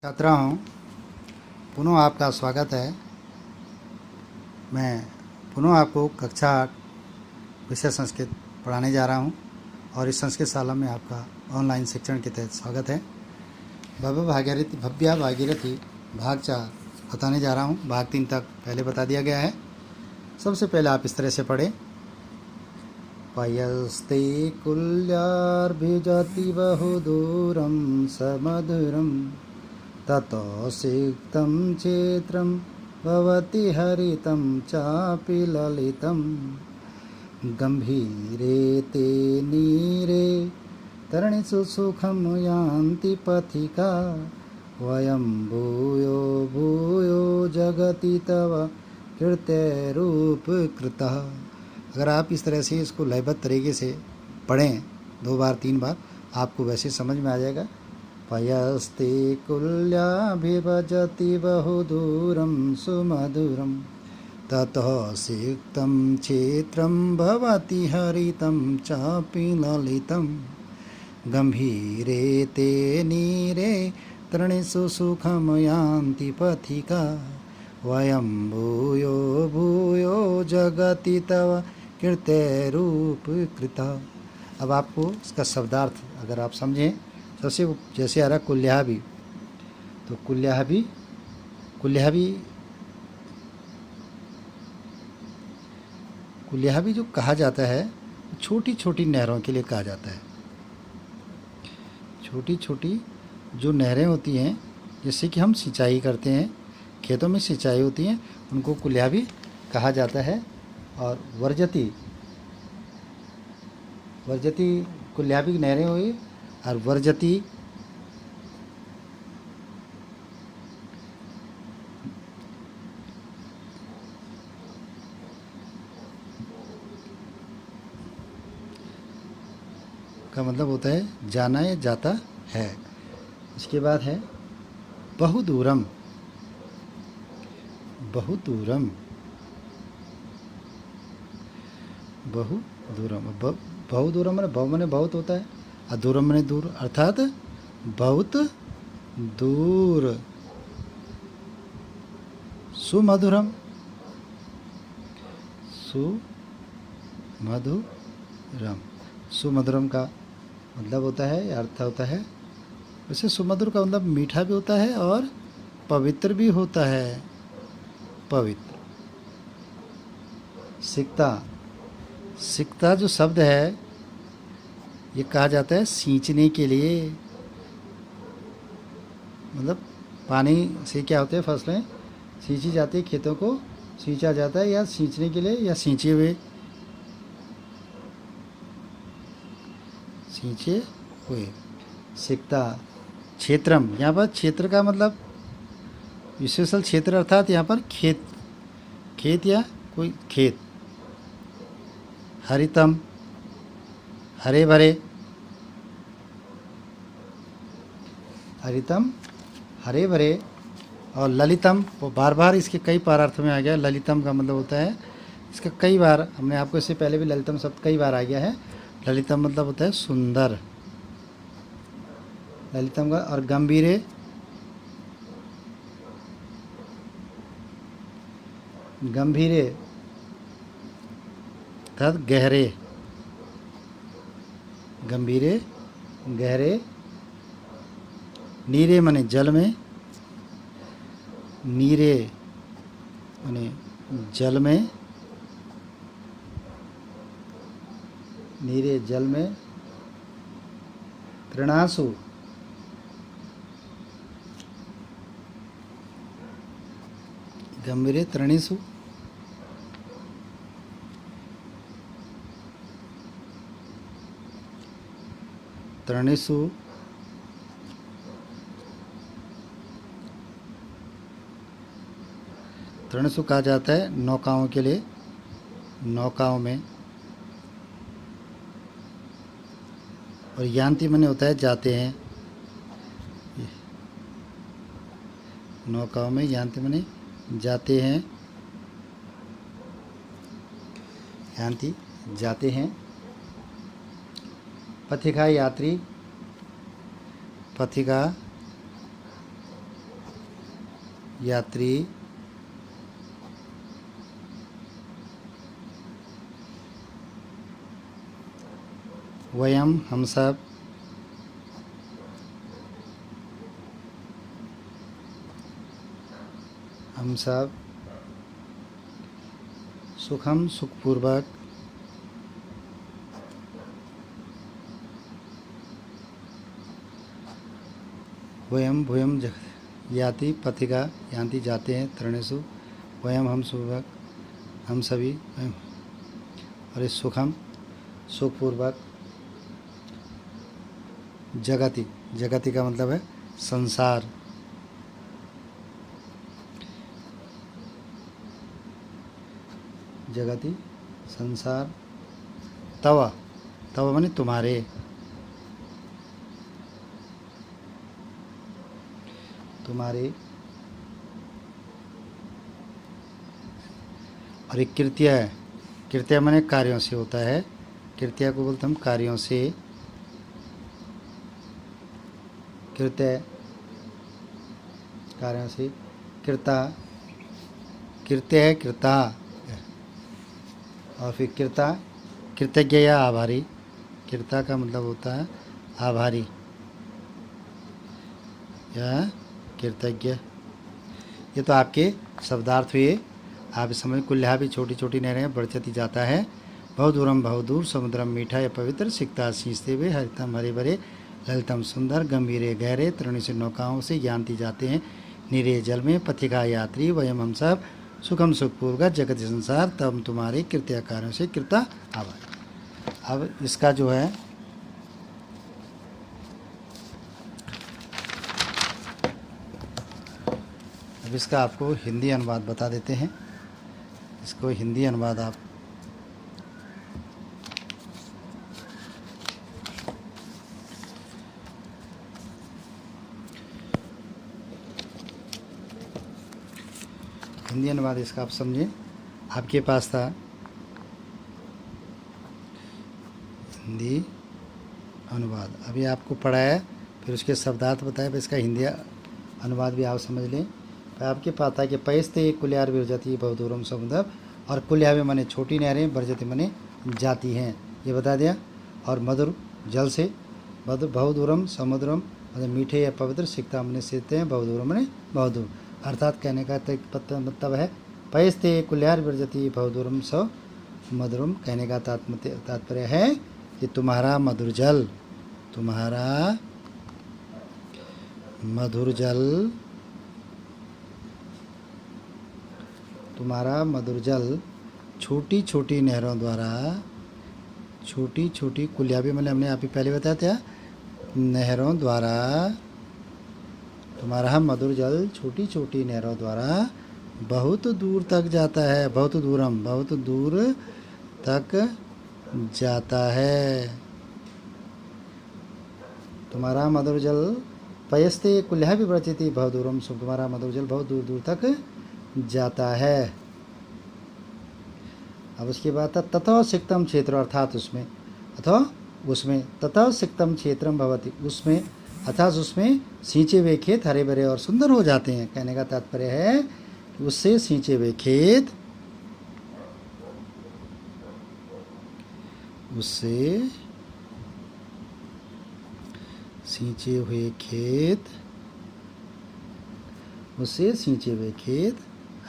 छात्राओं, पुनः आपका स्वागत है। मैं पुनः आपको कक्षा 8 विषय संस्कृत पढ़ाने जा रहा हूं और इस संस्कृत शाला में आपका ऑनलाइन शिक्षण के तहत स्वागत है। भव्या भागीरथी भाग 4 बताने जा रहा हूं। भाग 3 तक पहले बता दिया गया है। सबसे पहले आप इस तरह से पढ़ें। पयस्ते कुल्यार्भिजति बहुदूरं समधुरं ततो सिक्तं क्षेत्रं भवति हरितं चापि ललितं गम्भीरे ते नीरे तरणिषु सुखं यान्ति पथिका वयं भूयो भूयो जगति तव कीर्तेरूपकृतः। अगर आप इस तरह से इसको लयबद्ध तरीके से पढ़ें 2 बार 3 बार, आपको वैसे समझ में आ जाएगा। पयस्ते कुल्याभिभजति बहुदूरं सुमधुरं ततः सिक्तं क्षेत्रं भवति हरितं चापि ललितं गम्भीरे ते नीरे तरणिषु सुखं यान्ति पथिका वयं भूयो भूयो जगति तव कीर्तेरूपकृतः। अब आपको इसका शब्दार्थ अगर आप समझें, सबसे जैसे आ रहा कुल्याभी, तो कुल्याभी जो कहा जाता है छोटी छोटी नहरों के लिए कहा जाता है। छोटी छोटी जो नहरें होती हैं जिससे कि हम सिंचाई करते हैं, खेतों में सिंचाई होती हैं, उनको कुल्याभी कहा जाता है। और वर्जती कुल्याभी नहरें हुई, और वर्जती का मतलब होता है जाना या जाता है। इसके बाद है बहुदूरम। बहुदूरम मैंने बहु मैंने बहुत होता है, और दूरम मैंने दूर, अर्थात बहुत दूर। सुमधुरम सुमधुरम का मतलब होता है, अर्थ होता है, वैसे सुमधुर का मतलब मीठा भी होता है और पवित्र भी होता है। पवित्र। सिक्ता जो शब्द है ये कहा जाता है सींचने के लिए। मतलब पानी से क्या होते हैं, फसलें सींची जाती है, खेतों को सींचा जाता है या सींचने के लिए, या सींचे हुए। सिक्ता। क्षेत्रम, यहाँ पर क्षेत्र का मतलब विशेषण क्षेत्र, अर्थात यहाँ पर खेत या कोई खेत। हरितम हरे भरे, हरितम हरे भरे। और ललितम, वो बार बार इसके कई पारार्थ में आ गया। ललितम का मतलब होता है, इसका कई बार हमने आपको इससे पहले भी ललितम शब्द कई बार आ गया है। ललितम मतलब होता है सुंदर। ललितम का। और गंभीरे, गंभीरे अर्थात गहरे। गंभीरे गहरे। नीरे माने जल में, नीरे माने जल में, नीरे जल में। तृणासु, गंभीरे तृणीसु। तृणीसु तृणसु कहा जाता है नौकाओं के लिए, नौकाओं में। और यान्ति माने होता है जाते हैं। नौकाओं में यान्ति माने जाते हैं, यान्ति जाते हैं। पथिका यात्री, पथिका यात्री वयम हम सब सुखम सुखपूर्वक वयम भूयम याति पथिका यान्ति जाते हैं तरणेषु वयम हम सुखपूर्वक हम सभी और इस सुखम सुखपूर्वक जगति जगति का मतलब है संसार जगति संसार तव तव माने तुम्हारे तुम्हारे और एक कृत्य है कृत्य माने कार्यों से होता है कृत्य को बोलते हम कार्यों से कृत्य कार्यों से कृता कृत्य है कृता और फिर कृता कृतज्ञ या आभारी कृता का मतलब होता है आभारी या कृतज्ञ। ये तो आपके शब्दार्थ हुए। आप समझ कुल्हा भी छोटी छोटी नहरें बढ़ती जाता है बहुदूरम बहुदूर समुद्रम मीठा या पवित्र सिकता सींचते हुए हरितम हरे भरे ललितम सुंदर गंभीरे गहरे तरुणी से नौकाओं से यान्ति जाते हैं नीरे जल में पथिका यात्री वयम हम सब सुखम सुखपूर्वक जगत संसार तब तुम्हारे कृत्य कार्यों से कृता आभार। अब इसका जो है अब इसका आपको हिंदी अनुवाद बता देते हैं। इसको हिंदी अनुवाद आप हिंदी अनुवाद इसका आप समझें। आपके पास था हिंदी अनुवाद, अभी आपको पढ़ाया फिर उसके शब्दार्थ बताया, फिर इसका हिंदी अनुवाद भी आप समझ लें। फिर आपके पास था कि पैस्ते कुल्यार विरजती बहुदूरम समुद्र और कुल्यावे माने छोटी नहरें बरजती माने जाती हैं, ये बता दिया। और मधुर जल से बहुदूरम समुद्रम मतलब मीठे या पवित्र सिकता माने सीखते हैं बहुदूरम माने बहुदूर अर्थात कहने का मतलब है पैस्ते कुल्यार विरजती बहुदूरम स मधुरम कहने का तात्पर्य है कि तुम्हारा मधुर जल तुम्हारा मधुर जल छोटी छोटी नहरों द्वारा छोटी छोटी कुलिया भी मैंने हमने आप ही पहले बताया था नहरों द्वारा तुम्हारा मधुर जल छोटी छोटी नहरों द्वारा बहुत दूर तक जाता है बहुत दूर तक जाता है। तुम्हारा मधुर जल पयस्ते कुल्हा भी ब्रजति बहुदूरम सो तुम्हारा मधुर जल बहुत दूर दूर तक जाता है। अब उसके बाद तथा सिक्तम क्षेत्र अर्थात उसमें अथवा उसमें तथा सिक्तम क्षेत्रम भवति उसमें अर्थात उसमें सींचे हुए खेत हरे भरे और सुंदर हो जाते हैं। कहने का तात्पर्य है कि उससे सींचे हुए खेत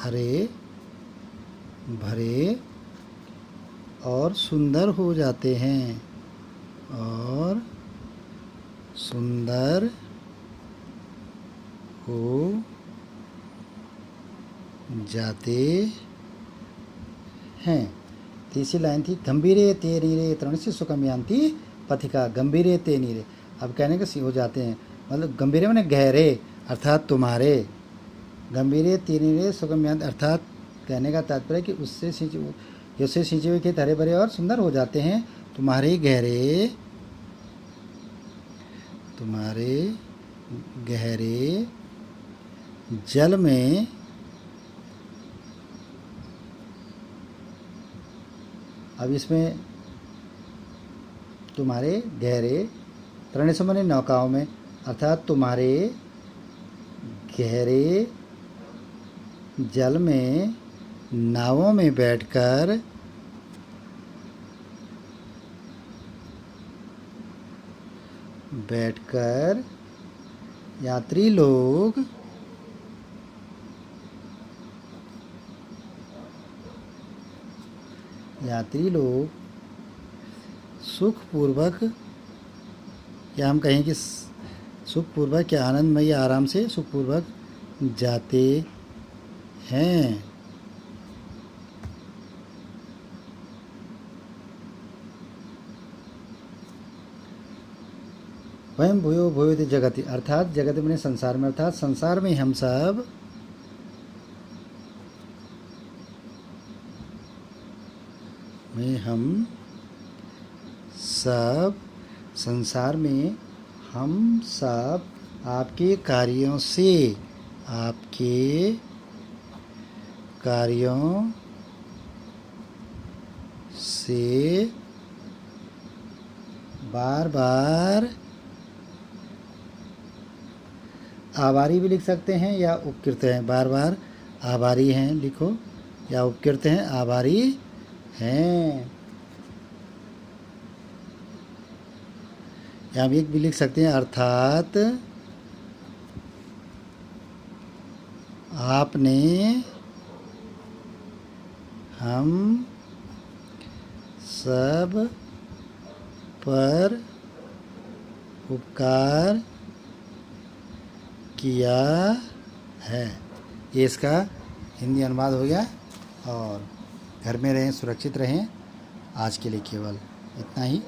हरे भरे और सुंदर हो जाते हैं तीसरी लाइन थी गंभीरे ते नीरे तृणस्य सुखम यान्ति पथिका गंभीरे ते नीरे। अब कहने के हो जाते हैं मतलब गंभीरे माने गहरे अर्थात तुम्हारे गंभीरे ते नीरे सुखम यान्ति अर्थात कहने का तात्पर्य कि उससे सींचे हुए खेत हरे भरे और सुंदर हो जाते हैं तुम्हारे गहरे जल में अब इसमें तुम्हारे गहरे तरणेषु माने नौकाओं में अर्थात तुम्हारे गहरे जल में नावों में बैठकर यात्री लोग सुखपूर्वक, या हम कहें कि सुखपूर्वक या आनंदमय आराम से सुखपूर्वक जाते हैं। वयम भूयो भूयोति जगति, अर्थात जगत में संसार में, अर्थात संसार में हम सब संसार में हम सब आपके कार्यों से बार बार आभारी भी लिख सकते हैं या उपकृत हैं। बार बार आभारी हैं लिखो, या उपकृत हैं, आभारी हैं। या हम एक भी लिख सकते हैं, अर्थात आपने हम सब पर उपकार किया है। ये इसका हिंदी अनुवाद हो गया। और घर में रहें, सुरक्षित रहें। आज के लिए केवल इतना ही।